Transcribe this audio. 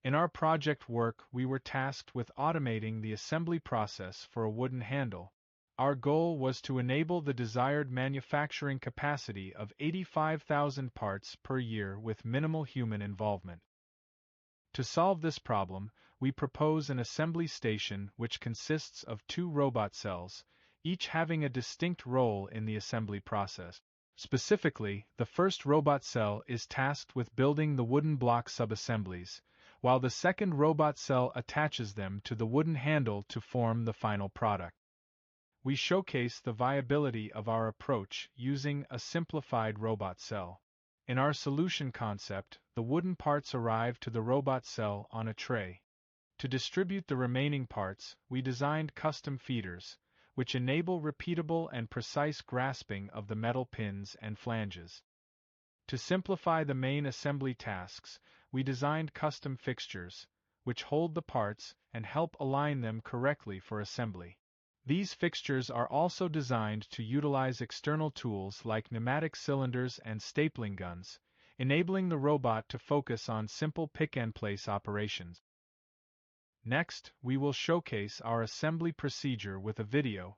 In our project work, we were tasked with automating the assembly process for a wooden handle. Our goal was to enable the desired manufacturing capacity of 85,000 parts per year with minimal human involvement. To solve this problem, we propose an assembly station which consists of 2 robot cells, each having a distinct role in the assembly process. Specifically, the first robot cell is tasked with building the wooden block subassemblies, while the second robot cell attaches them to the wooden handle to form the final product. We showcase the viability of our approach using a simplified robot cell. In our solution concept, the wooden parts arrive to the robot cell on a tray. To distribute the remaining parts, we designed custom feeders, which enable repeatable and precise grasping of the metal pins and flanges. To simplify the main assembly tasks, we designed custom fixtures, which hold the parts and help align them correctly for assembly. These fixtures are also designed to utilize external tools like pneumatic cylinders and stapling guns, enabling the robot to focus on simple pick-and-place operations. Next, we will showcase our assembly procedure with a video,